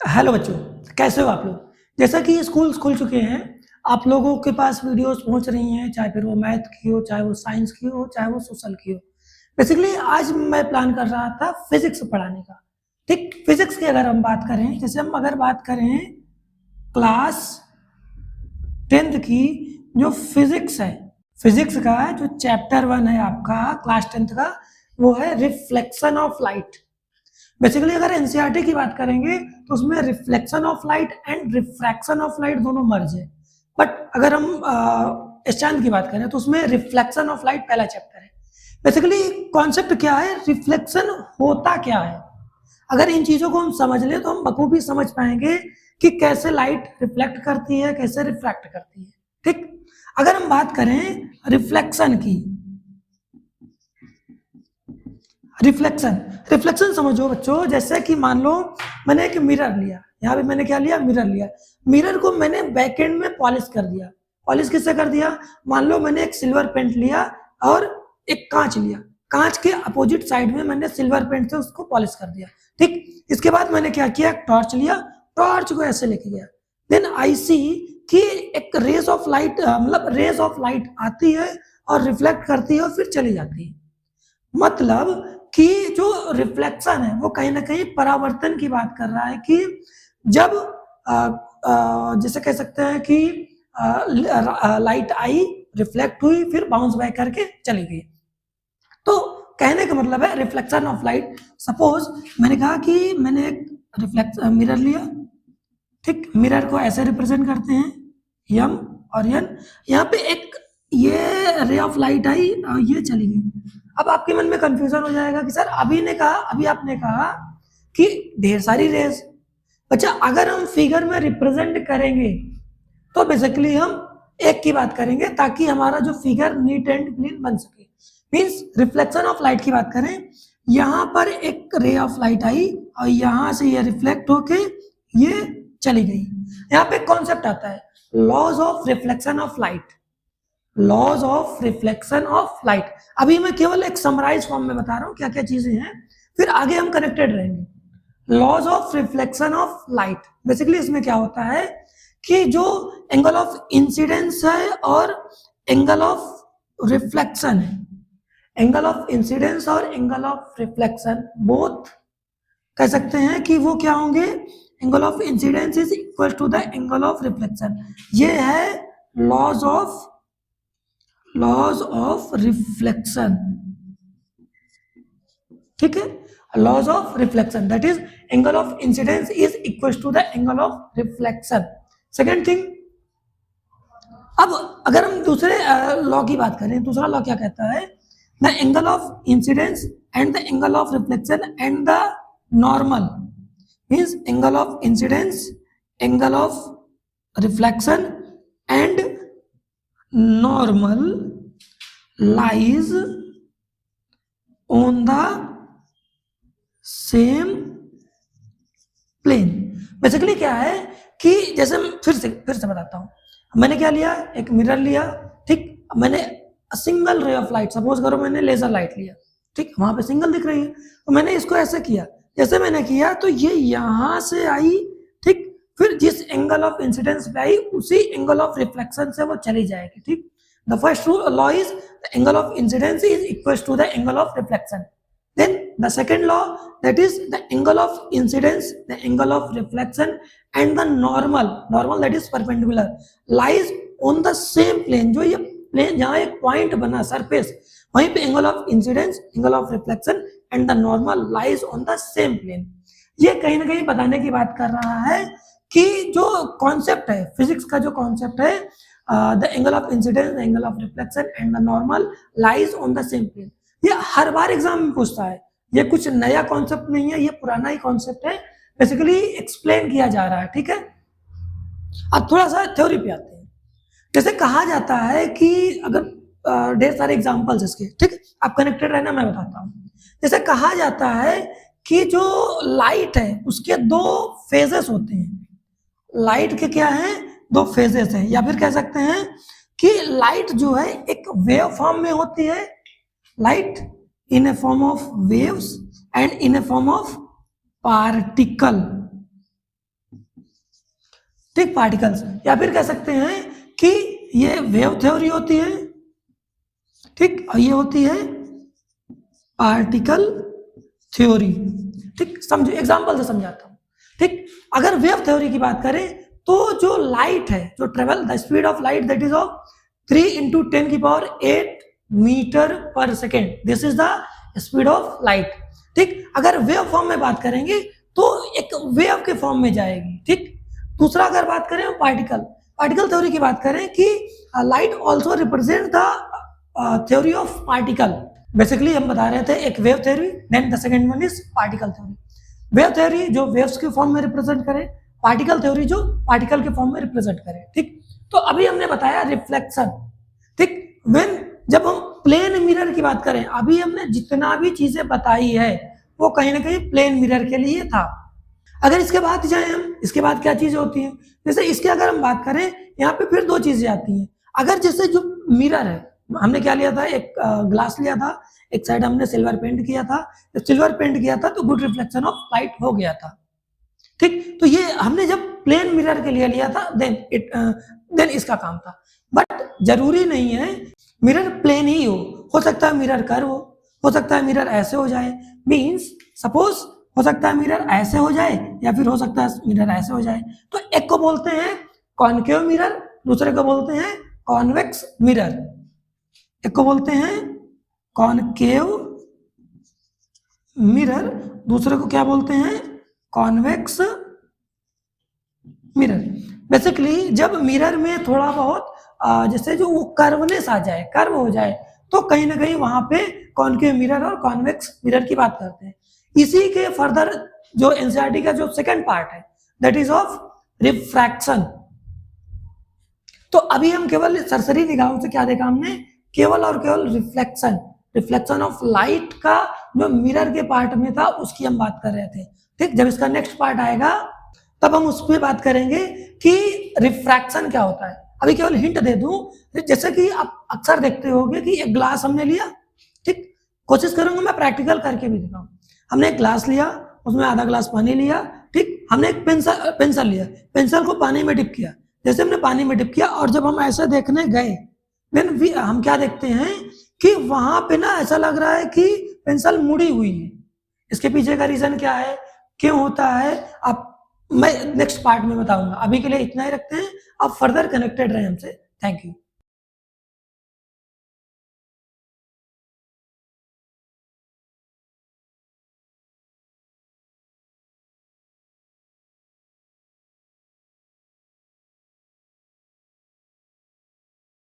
Hello बच्चों, कैसे हो आप लोग। जैसा कि स्कूल खुल चुके हैं, आप लोगों के पास वीडियोस पहुंच रही हैं, चाहे फिर वो मैथ की हो, चाहे वो साइंस की हो, चाहे वो सोशल की हो। बेसिकली आज मैं प्लान कर रहा था फिजिक्स पढ़ाने का। ठीक, फिजिक्स की अगर हम बात करें, जैसे हम अगर बात करें क्लास 10th की, जो फिजिक्स है, फिजिक्स का जो चैप्टर 1 है आपका क्लास 10th का, वो है रिफ्लेक्शन ऑफ लाइट। बेसिकली अगर एनसीईआरटी की बात करेंगे तो उसमें reflection of light and refraction of light दोनों मर्ज है। बट अगर हम चांद की बात करें तो उसमें रिफ्लेक्शन ऑफ लाइट पहला चैप्टर है। बेसिकली कॉन्सेप्ट क्या है, रिफ्लेक्शन होता क्या है। अगर इन चीजों को हम समझ लें तो हम बखूबी समझ पाएंगे कि कैसे लाइट रिफ्लेक्ट करती है, कैसे रिफ्रैक्ट करती है। ठीक, अगर हम बात करें रिफ्लेक्शन की, रिफ्लेक्शन रिफ्लेक्शन समझो बच्चों, जैसे कि मान लो मैंने एक मिरर लिया, यहाँ पे मैंने क्या लिया, मिरर लिया। मिरर को मैंने बैक एंड में पॉलिश कर दिया। पॉलिश किससे कर दिया, मान लो मैंने एक सिल्वर पेंट लिया और एक कांच लिया, कांच के अपोजिट साइड में मैंने सिल्वर पेंट से उसको पॉलिश कर दिया। ठीक, इसके बाद मैंने क्या किया, टॉर्च लिया, टॉर्च को ऐसे लेके गया। देन आई सी कि एक रेज ऑफ लाइट, मतलब रेज ऑफ लाइट आती है और रिफ्लेक्ट करती है और फिर चली जाती है। मतलब कि जो रिफ्लेक्शन है वो कहीं ना कहीं परावर्तन की बात कर रहा है कि जब जैसे कह सकते हैं कि लाइट आई, रिफ्लेक्ट हुई, फिर बाउंस बैक करके चली गई। तो कहने का मतलब है रिफ्लेक्शन ऑफ लाइट। सपोज मैंने कहा कि मैंने एक रिफ्लेक्ट मिरर लिया। ठीक, मिरर को ऐसे रिप्रेजेंट करते हैं, यम और यन। यहाँ पे एक ये रे ऑफ लाइट आई और ये चली गई। अब आपके मन में कंफ्यूजन हो जाएगा कि सर अभी आपने कहा कि ढेर सारी रेज। अच्छा, अगर हम फिगर में रिप्रेजेंट करेंगे तो बेसिकली हम एक की बात करेंगे ताकि हमारा जो फिगर नीट एंड क्लीन बन सके। मीन्स रिफ्लेक्शन ऑफ लाइट की बात करें, यहाँ पर एक रे ऑफ लाइट आई और यहाँ से ये रिफ्लेक्ट होके ये चली गई। यहाँ पे कॉन्सेप्ट आता है laws of reflection of light. Laws of reflection of light अभी मैं केवल एक समराइज फॉर्म में बता रहा हूं क्या क्या चीजें हैं, फिर आगे हम कनेक्टेड रहेंगे। Laws of reflection of light, basically इसमें क्या होता है कि जो एंगल ऑफ इंसिडेंस है और एंगल ऑफ रिफ्लेक्शन है, एंगल ऑफ इंसिडेंस और एंगल ऑफ रिफ्लेक्शन बोथ कह सकते हैं कि वो क्या होंगे, angle of incidence is equal to the angle of reflection. ये है लॉज ऑफ रिफ्लेक्शन। ठीक है, laws of reflection that is angle of incidence is equal to the angle of reflection. Second thing, अब अगर हम दूसरे लॉ की बात करें, दूसरा लॉ क्या कहता है, the angle of incidence and the angle of reflection and the normal means angle of incidence, angle of reflection and normal lies on the same plane. Basically क्या है कि जैसे फिर से बताता हूं, मैंने क्या लिया, एक मिरर लिया। ठीक, मैंने single ray of light, suppose करो मैंने लेजर लाइट लिया। ठीक, वहां पे सिंगल दिख रही है तो मैंने इसको ऐसे किया, जैसे मैंने किया तो ये यहां से आई। ठीक, फिर जिस एंगल ऑफ इंसिडेंस पे आई उसी एंगल ऑफ रिफ्लेक्शन से वो चली जाएगी। ठीक, the first law is the angle of incidence is equal to the angle of reflection. Then the second law, that is the angle of incidence, the angle of reflection and the normal that is perpendicular lies on the same plane। जो ये plane जहाँ एक point बना surface, वहीं पे angle of incidence, angle of reflection and the normal lies on the same plane. ये कहीं ना कहीं बताने की बात कर रहा है कि जो कॉन्सेप्ट है फिजिक्स का, जो कॉन्सेप्ट है the angle of incidence, the angle of reflection and the normal lies on the same plane, ये हर बार एग्जाम में पूछता है। ये कुछ नया कॉन्सेप्ट नहीं है, ये पुराना ही कॉन्सेप्ट है, बेसिकली एक्सप्लेन किया जा रहा है। ठीक है, अब थोड़ा सा थ्योरी पे आते हैं। जैसे कहा जाता है कि अगर ढेर सारे एग्जांपल्स इसके, ठीक, आप कनेक्टेड रहना, मैं बताता हूँ। जैसे कहा जाता है कि जो लाइट है उसके दो फेजेस होते हैं। लाइट के क्या है, दो फेजेस हैं, या फिर कह सकते हैं कि लाइट जो है एक वेव फॉर्म में होती है, light in a form of waves and in a form of particle। ठीक, पार्टिकल्स, या फिर कह सकते हैं कि ये वेव थ्योरी होती है, ठीक, और ये होती है पार्टिकल थ्योरी। ठीक, समझो, एग्जांपल से समझाता हूँ। ठीक, अगर वेव थ्योरी की बात करें तो जो लाइट है, जो travel the speed of light that is of 3 × 10⁸ metre per second, this is the speed of light. ठीक, अगर वेव फॉर्म में बात करेंगे तो एक वेव के फॉर्म में जाएगी। ठीक, दूसरा अगर बात करें पार्टिकल थ्योरी की बात करें कि light also represent the theory of particle. Basically हम बता रहे थे एक wave theory, then the second one is particle theory. Wave theory जो वेव्स के फॉर्म में रिप्रेजेंट करे, पार्टिकल थ्योरी जो पार्टिकल के फॉर्म में रिप्रेजेंट करे। ठीक, तो अभी हमने बताया रिफ्लेक्शन। ठीक, जब हम प्लेन मिरर की बात करें, अभी हमने जितना भी चीजें बताई है वो कहीं ना कहीं प्लेन मिरर के लिए था। अगर इसके बाद जाए हम, इसके बाद क्या चीजें होती हैं, जैसे इसके अगर हम बात करें, यहाँ पे फिर दो चीजें आती हैं। अगर जैसे जो मिरर है, हमने क्या लिया था, एक ग्लास लिया था, एक साइड हमने सिल्वर पेंट किया था, जब सिल्वर पेंट किया था तो गुड रिफ्लेक्शन ऑफ लाइट हो गया था। ठीक, तो ये हमने जब प्लेन मिरर के लिए लिया था, देन इसका काम था। बट जरूरी नहीं है मिरर प्लेन ही हो सकता है मिरर कर्व हो सकता है मिरर ऐसे हो जाए। मीन्स सपोज हो सकता है मिरर ऐसे हो जाए, या फिर हो सकता है मिरर ऐसे हो जाए। तो एक को बोलते हैं कॉनकेव मिरर, दूसरे को बोलते हैं कॉन्वेक्स मिरर। एक को बोलते हैं कॉनकेव मिरर, दूसरे को क्या बोलते हैं, कॉन्वेक्स मिरर। बेसिकली जब मिरर में थोड़ा बहुत जैसे जो वो कर्वनेस आ जाए, कर्व हो जाए, तो कहीं ना कहीं वहां पे कॉनकेव मिरर और कॉन्वेक्स मिरर की बात करते हैं। इसी के फर्दर जो एनसीईआरटी का जो सेकंड पार्ट है, दैट इज ऑफ रिफ्रैक्शन। तो अभी हम केवल सरसरी निगाहों से क्या देखा हमने, केवल और केवल रिफ्लेक्शन ऑफ लाइट का जो मिरर के पार्ट में था उसकी हम बात कर रहे थे। ठीक, जब इसका नेक्स्ट पार्ट आएगा तब हम उस पर बात करेंगे कि रिफ्रैक्शन क्या होता है। अभी केवल हिंट दे दूं, जैसे कि आप अक्सर देखते होंगे कि एक ग्लास हमने लिया, ठीक, कोशिश करूंगा मैं प्रैक्टिकल करके भी दिखाऊं। हमने एक ग्लास लिया, उसमें आधा ग्लास पानी लिया, ठीक, हमने एक पेंसिल लिया, पेंसिल को पानी में डिप किया। जैसे हमने पानी में डिप किया और जब हम ऐसा देखने गए, देन हम क्या देखते हैं कि वहां पे ना ऐसा लग रहा है कि पेंसिल मुड़ी हुई है। इसके पीछे का रीजन क्या है, क्यों होता है, आप मैं नेक्स्ट पार्ट में बताऊंगा। अभी के लिए इतना ही रखते हैं, आप फर्दर कनेक्टेड रहे हमसे। Thank you.